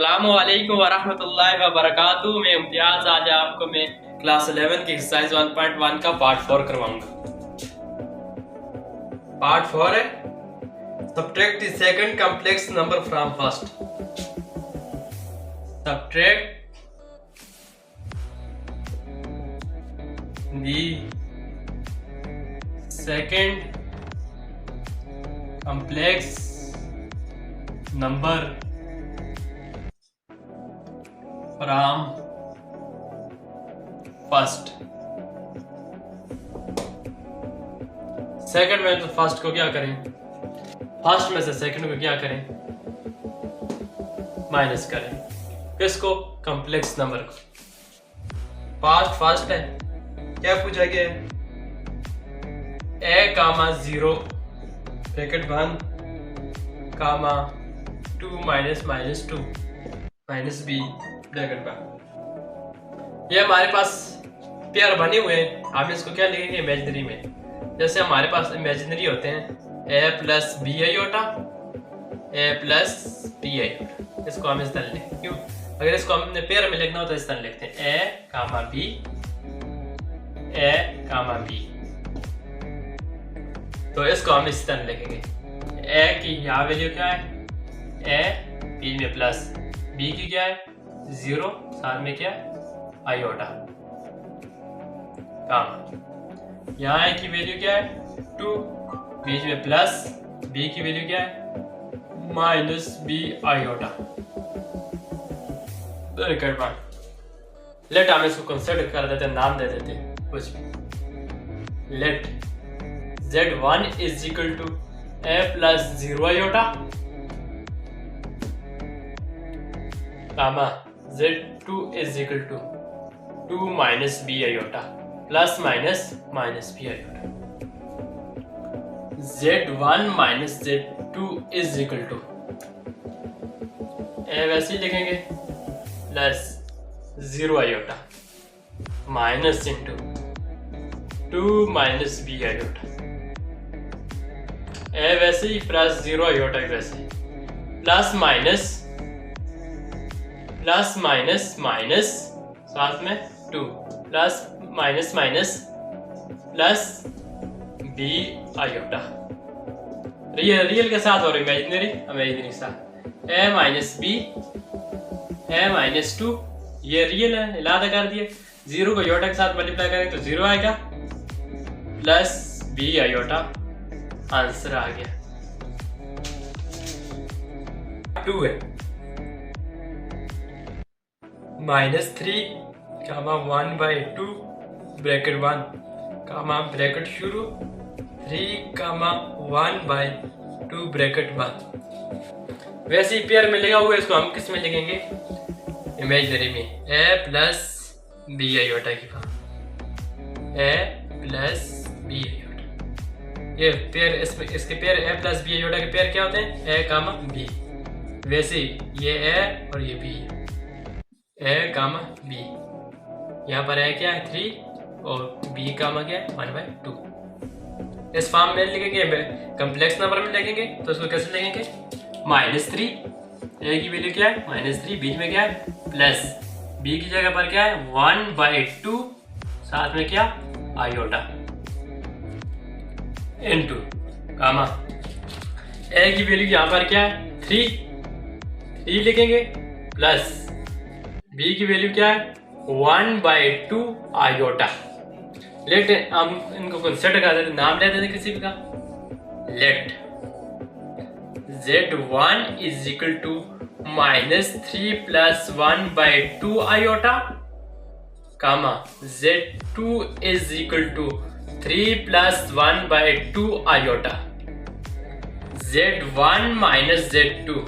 अस्सलामुअलैकुम वरहमतुल्लाहि वबरकातुहू। मैं इम्तियाज, आज आपको मैं क्लास 11 की एक्सरसाइज 1.1 का पार्ट 4 करवाऊंगा। पार्ट 4 है subtract the second complex number from first. Subtract the second complex number from first. Second में तो फर्स्ट को क्या करें, फर्स्ट में से सेकंड को क्या करें, माइनस करें। किसको? कॉम्प्लेक्स नंबर को। पास्ट फर्स्ट है, क्या पूछा गया है? A comma 0 bracket 1 comma 2 minus minus 2 minus B bracket 1। ये हमारे पास पेयर बने हुए हैं, हम इसको क्या लिखेंगे इमेजिनरी में। जैसे हमारे पास इमेजिनरी होते हैं ए प्लस बी आयोटा, ए प्लस बी आयोटा, इसको हम इस तरह लिखें। क्यों? अगर इसको हमने पेयर में लिखना हो तो इस तरह लिखते हैं A comma B, A comma B. तो इसको हम इस तरह लिखेंगे। ए की यहाँ वैल्यू क्या है? ए बी में प्लस, बी की क्या है? 0, साथ में क्या आयोटा कामा। यहाँ ए की वैल्यू क्या है? 2, बीच में प्लस, बी की वैल्यू क्या है? Minus B iota. लेट हम इसको कंसिडर कर देते हैं, नाम दे देते हैं कुछ भी। Let Z1 is equal to A plus 0 iota comma Z2 is equal to 2 minus B iota plus minus minus B iota. Z1 minus Z2 is equal to A वैसे ही लिखेंगे plus 0 iota minus into 2 minus B iota. A वैसे ही plus 0 iota वैसे plus minus plus minus minus साथ में 2 plus minus minus plus B iota. Real के साथ और इमेजिनरी इमेजिनरी के साथ ए माइनस बी, ए माइनस 2, ये रियल है, इलादा कर दिए। 0 को आयोटा के साथ मल्टीप्लाई करेंगे तो 0 आएगा प्लस बी आयोटा। आंसर आ गया 2 है। -3 कामा 1/2 ब्रैकेट 1 कामा ब्रैकेट शुरू 3 कामा 1/2 ब्रैकेट 1। वैसे ही पेयर में लिखा हुआ है, इसको हम किस में लिखेंगे? इमेजिनरी में। ए प्लस बी आयोटा की फॉर्म, ए प्लस बी आयोटा। ये पेयर, इसमें इसके pair A plus B iota के पेयर क्या होते हैं? A comma B. वैसे ही ये ए और ये बी, ए कामा बी। यहाँ पर ए क्या है? 3 और बी कामा क्या है? 1/2। इस फॉर्म में लिखेंगे, कॉम्प्लेक्स नंबर में लिखेंगे तो इसको कैसे लिखेंगे? -3, ए की वैल्यू क्या है? -3, बीच में क्या है? प्लस, बी की जगह पर क्या है? 1/2, साथ में क्या? आयोटा इनटू कामा ए की वैल्यू यहाँ पर क्या है? 3 लिखेंगे प्लस बी की वैल्यू क्या है? 1/2 आयोटा। लेट हम इनको कंसिडर कर देते, नाम ले देते किसी का। Let Z1 is equal to -3 plus 1/2 iota comma Z2 is equal to 3 plus 1/2 iota. Z1 minus Z2,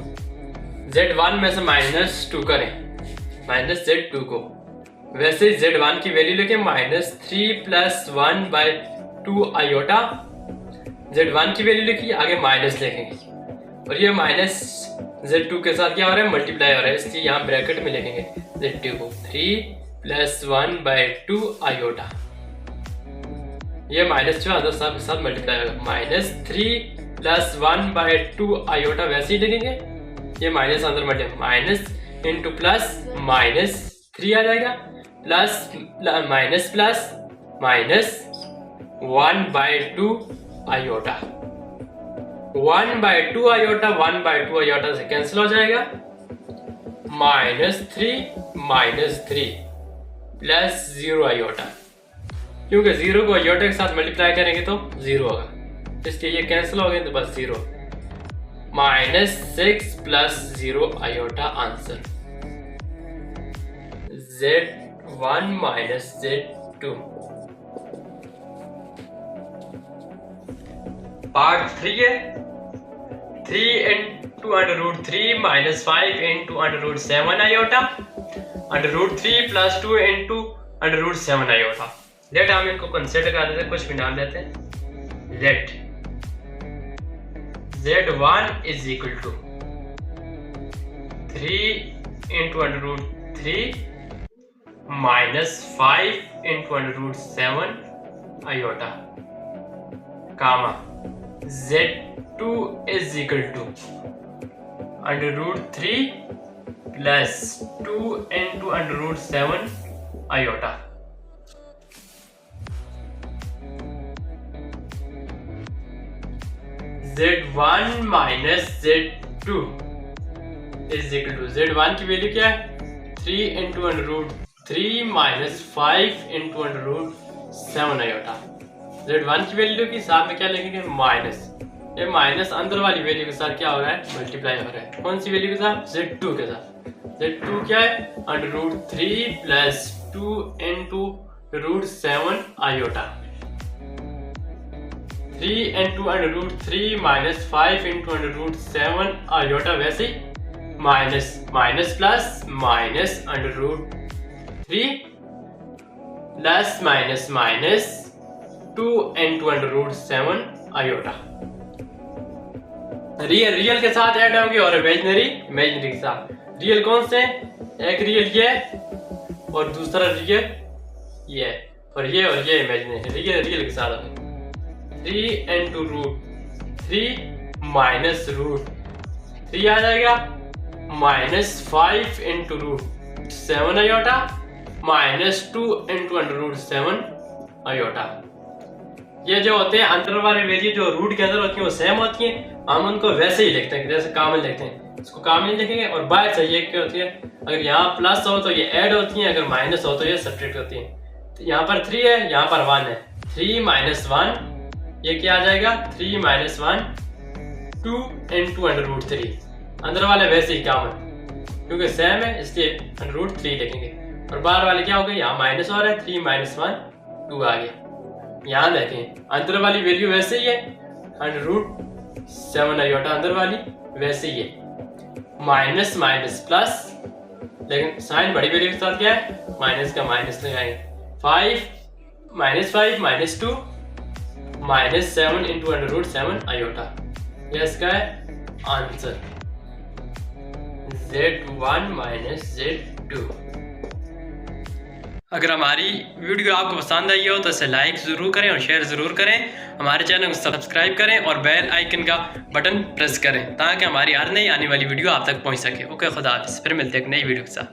Z1 में से -2 करें, माइनस Z2 को। वैसे Z1 की वैल्यू लेके -3 प्लस 1/2 आयोटा। Z1 की वैल्यू लिखी, आगे माइनस लिखेंगे और ये माइनस Z2 के साथ क्या हो रहा है? मल्टीप्लाई हो रहा है, इसलिए यहाँ ब्रैकेट में लिखेंगे Z2 को 3 प्लस 1/2 आयोटा। ये माइनस जो के साथ मल्टीप्लाई होगा, -3 प्लस 1/2 आयोटा वैसे ही लिखेंगे। ये माइनस अंदर multiply, minus into plus minus 3 आ जाएगा, plus minus plus minus 1/2 iota, 1/2 iota 1/2 iota से कैंसिल हो जाएगा, -3 प्लस 0 आयोटा, क्योंकि 0 को आयोटा के साथ मल्टीप्लाई करेंगे तो 0 होगा, इसलिए ये कैंसिल हो गए तो बस 0, -6 plus 0 iota answer Z1 minus Z2। Part 3 है, 3 into √3 minus 5 into √7 iota, √3 plus 2 into √7 iota. Let हम इनको कंसिडर कर देते हैं, कुछ भी नाम लेते हैं। Let Z1 is equal to 3 into √3 minus 5 into √7 iota, comma Z2 is equal to √3 plus 2 into √7 iota। Z1 minus Z2 is equal to Z1 की वैल्यू क्या है 3 into √3 minus 5 into √7 iota। Z1 की वैल्यू के साथ में क्या लिखेंगे minus, ये माइनस अंदर वाली वैल्यू के साथ क्या हो रहा है मल्टीप्लाई हो रहा है, कौन सी वैल्यू के साथ Z2 के साथ। Z2 क्या है √3 plus 2 into √7 iota, 3 into √3 minus 5 into √7 iota, वैसे ही minus minus plus minus √3 plus minus minus 2 into √7 iota. Real के साथ ऐड होंगे और इमेजिनरी के साथ। रियल कौन से, एक रियल ये और दूसरा रियल ये, और ये इमेजिनरी। रियल के साथ होंगे 3 इंटू √3 माइनस √3 आ जाएगा, minus 5 into √7 iota, minus 2 into √7 iota. ये जो होते हैं अंदर वाले वैल्यू जो रूट के अंदर होती हैं वो सेम होती हैं, हम उनको वैसे ही लिखते हैं जैसे कॉमन लिखते हैं, इसको कॉमन लिखेंगे। और बाय चाहिए क्या होती है, अगर यहाँ प्लस हो तो ये ऐड होती हैं, अगर माइनस हो तो ये सब्ट्रैक्ट होती हैं। तो यहाँ पर 3 है, यहाँ पर 1 है, 3 माइनस 1 ये क्या आ जाएगा 3 माइनस 1 2 इंटू √3, अंदर वाले वैसे ही कॉमन क्योंकि सेम है इसलिए √3 लिखेंगे। और बाहर वाले क्या हो गए, यहाँ माइनस हो रहा है 3 माइनस 1 2 आ गया। यहाँ देखें अंदर वाली वैल्यू वैसे ही है √7 आयोटा, अंदर वाली वैसे ही है, माइनस माइनस प्लस, लेकिन साइन बड़ी वैल्यू के साथ क्या है माइनस का माइनस लगाएंगे, 5 माइनस 2 माइनस 7 इंटू √7 आयोटा, यह इसका है आंसर Z1 माइनस Z2। अगर हमारी वीडियो आपको पसंद आई हो तो इसे लाइक ज़रूर करें और शेयर ज़रूर करें, हमारे चैनल को सब्सक्राइब करें और बेल आइकन का बटन प्रेस करें ताकि हमारी हर नई आने वाली वीडियो आप तक पहुंच सके। ओके, खुदा हाफिज़, फिर मिलते हैं एक नई वीडियो के साथ।